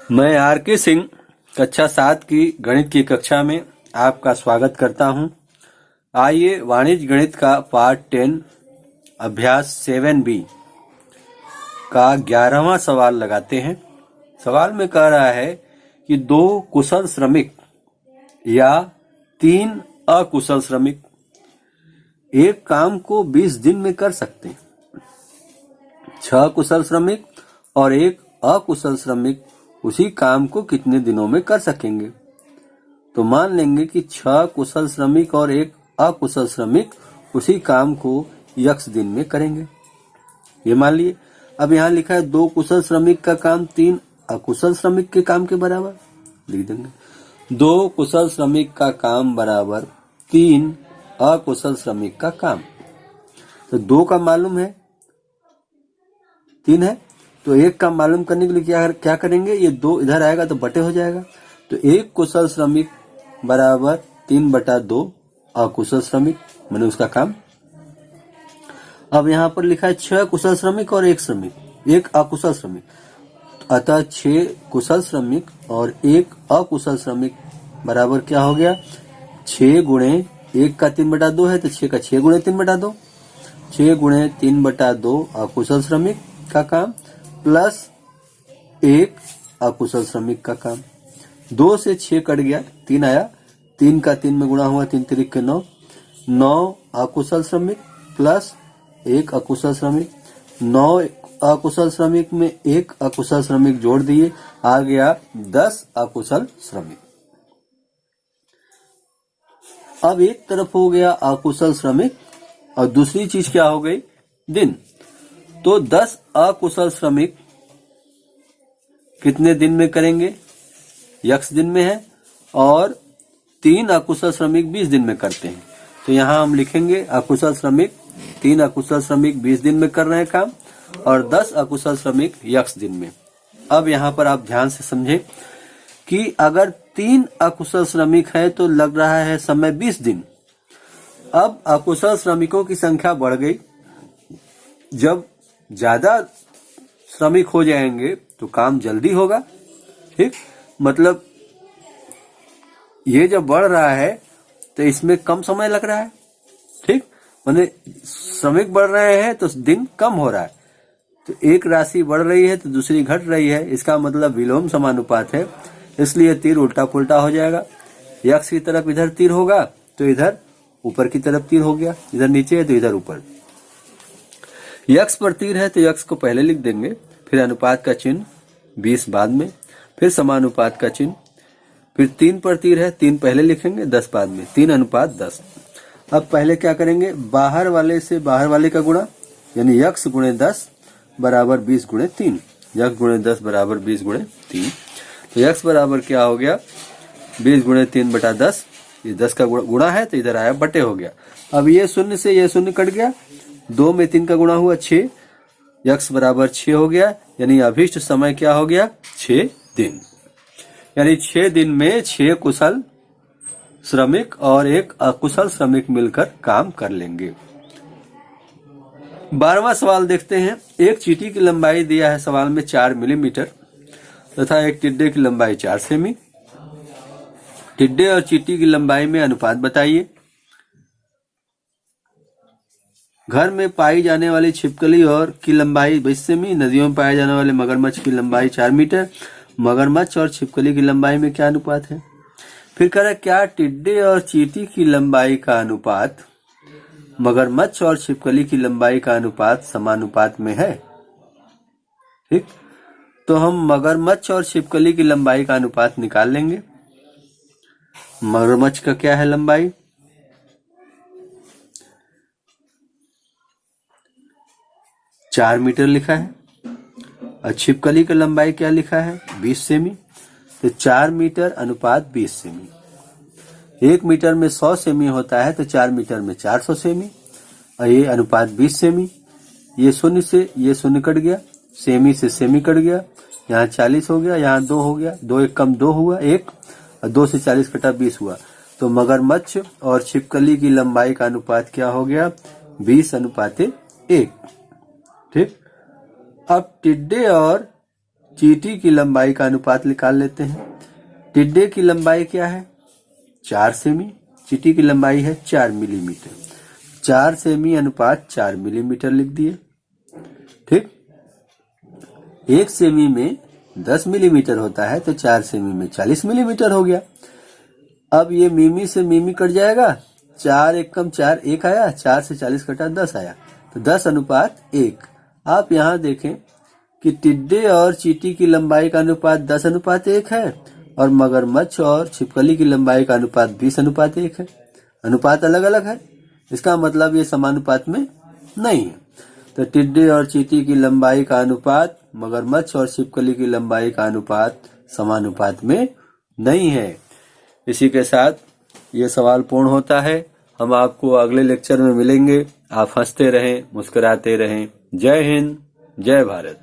मैं आर के सिंह कक्षा 7 की गणित की कक्षा में आपका स्वागत करता हूं। आइए वाणिज्य गणित का पार्ट 10 अभ्यास 7B का 11वां सवाल लगाते हैं। सवाल में कह रहा है कि 2 कुशल श्रमिक या 3 अकुशल श्रमिक एक काम को 20 दिन में कर सकते हैं। 6 कुशल श्रमिक और 1 अकुशल श्रमिक उसी काम को कितने दिनों में कर सकेंगे? तो मान लेंगे कि 6 कुशल श्रमिक और 1 अकुशल श्रमिक उसी काम को x दिन में करेंगे। ये मान लिए। अब यहाँ लिखा है 2 कुशल श्रमिक का काम 3 अकुशल श्रमिक के काम के बराबर, लिख देंगे 2 कुशल श्रमिक का काम बराबर 3 अकुशल श्रमिक का काम। तो 2 का मालूम है, 3 है, तो 1 का मालूम करने के लिए क्या करेंगे? ये 2 इधर आएगा तो बटे हो जाएगा। तो 1 कुशल श्रमिक बराबर 3/2 अकुशल श्रमिक, मैंने उसका काम। अब यहाँ पर लिखा है 6 कुशल श्रमिक और 1 श्रमिक, 1 अकुशल श्रमिक, अतः 6 कुशल श्रमिक और 1 अकुशल श्रमिक बराबर क्या हो गया? 6 गुणे 1 का 3/2 है तो 6 का 6 गुणे 3/2, 6 गुणे 3/2 अकुशल श्रमिक का काम प्लस 1 अकुशल श्रमिक का काम। 2 से 6 कट गया, 3 आया, 3 का 3 में गुणा हुआ, 3 तिरिक के 9, 9 अकुशल श्रमिक प्लस 1 अकुशल श्रमिक, 9 अकुशल श्रमिक में 1 अकुशल श्रमिक जोड़ दिए, आ गया 10 अकुशल श्रमिक। अब एक तरफ हो गया अकुशल श्रमिक और दूसरी चीज क्या हो गई? दिन। तो 10 अकुशल श्रमिक कितने दिन में करेंगे? x दिन में है, और 3 अकुशल श्रमिक 20 दिन में करते हैं। तो यहाँ हम लिखेंगे अकुशल श्रमिक 3 अकुशल श्रमिक 20 दिन में कर रहे हैं काम, और 10 अकुशल श्रमिक x दिन में। अब यहाँ पर आप ध्यान से समझें कि अगर 3 अकुशल श्रमिक है तो लग रहा है समय 20 दिन। अब अकुशल श्रमिकों की संख्या बढ़ गई। जब ज्यादा श्रमिक हो जाएंगे तो काम जल्दी होगा, ठीक? मतलब ये जब बढ़ रहा है तो इसमें कम समय लग रहा है, ठीक? माने श्रमिक बढ़ रहे हैं तो दिन कम हो रहा है। तो एक राशि बढ़ रही है तो दूसरी घट रही है, इसका मतलब विलोम समानुपात है, इसलिए तीर उल्टा पुल्टा हो जाएगा। x की तरफ इधर तीर होगा तो इधर ऊपर की तरफ तीर हो गया, इधर नीचे है तो इधर ऊपर। x पर तीर है तो x को पहले लिख देंगे, फिर अनुपात का चिन्ह 20 बाद में, फिर समानुपात का चिन्ह, फिर 3 पर तीर है, 3 पहले लिखेंगे, 10 बाद में, 3:10। अब पहले क्या करेंगे? बाहर वाले से बाहर वाले का गुणा, यानी x गुणे 10 बराबर 20 गुणे 3, x गुणे 10 बराबर 20 गुणे 3। तो x बराबर क्या हो गया? 20 गुणे 3/10। ये 10 का गुणा है तो इधर आया बटे हो गया। अब ये शून्य से ये शून्य कट गया, 2 में 3 का गुणा हुआ 6, x बराबर 6 हो गया, यानी अभिष्ट समय क्या हो गया? 6 दिन। यानी 6 दिन में 6 कुशल श्रमिक और 1 अकुशल श्रमिक मिलकर काम कर लेंगे। 12वां सवाल देखते हैं। एक चींटी की लंबाई दिया है सवाल में 4 मिलीमीटर तथा एक टिड्डे की लंबाई 4 सेमी। टिड्डे और चींटी की लंबाई में अनुपात बताइए। घर में पाई जाने वाली छिपकली और की लंबाई 20 सेमी, नदियों में पाए जाने वाले मगरमच्छ की लंबाई 4 मीटर। मगरमच्छ और छिपकली की लंबाई में क्या अनुपात है? फिर कह रहा है क्या टिड्डे और चींटी की लंबाई का अनुपात मगरमच्छ और छिपकली की लंबाई का अनुपात समानुपात में है? ठीक, तो हम मगरमच्छ और छिपकली की लंबाई का अनुपात निकाल लेंगे। मगरमच्छ का क्या है लंबाई? 4 मीटर लिखा है, और छिपकली की लंबाई क्या लिखा है? 20 सेमी। तो 4 मीटर अनुपात 20 सेमी। 1 मीटर में 100 सेमी होता है तो 4 मीटर में 400 सेमी, और ये अनुपात 20 सेमी। ये शून्य से ये शून्य कट गया, सेमी से सेमी कट गया, यहाँ 40 हो गया, यहाँ 2 हो गया, 2 1 कम 2 हुआ 1, और 2 से 40 कटा 20 हुआ। तो मगरमच्छ और छिपकली की लंबाई का अनुपात क्या हो गया? 20:1। ठीक, अब टिड्डे और चींटी की लंबाई का अनुपात निकाल लेते हैं। टिड्डे की लंबाई क्या है? 4 सेमी। चींटी की लंबाई है 4 मिलीमीटर। 4 सेमी अनुपात 4 मिलीमीटर लिख दिए। ठीक, 1 सेमी में 10 मिलीमीटर होता है तो 4 सेमी में 40 मिलीमीटर हो गया। अब ये मिमी से मिमी कट जाएगा, 4 एकम 4 1 आया, 4 से 40 कटा 10 आया, तो 10 अनुपात 1। आप यहाँ देखें कि टिड्डे और चींटी की लंबाई का अनुपात 10 अनुपात 1 है और मगरमच्छ और छिपकली की लंबाई का अनुपात 20 अनुपात 1 है। अनुपात अलग अलग है, इसका मतलब ये समानुपात में नहीं है। तो टिड्डे और चींटी की लंबाई का अनुपात मगरमच्छ और छिपकली की लंबाई का अनुपात समानुपात में नहीं है। इसी के साथ ये सवाल पूर्ण होता है। हम आपको अगले लेक्चर में मिलेंगे। आप हंसते रहें, मुस्कुराते रहें। जय हिंद, जय भारत।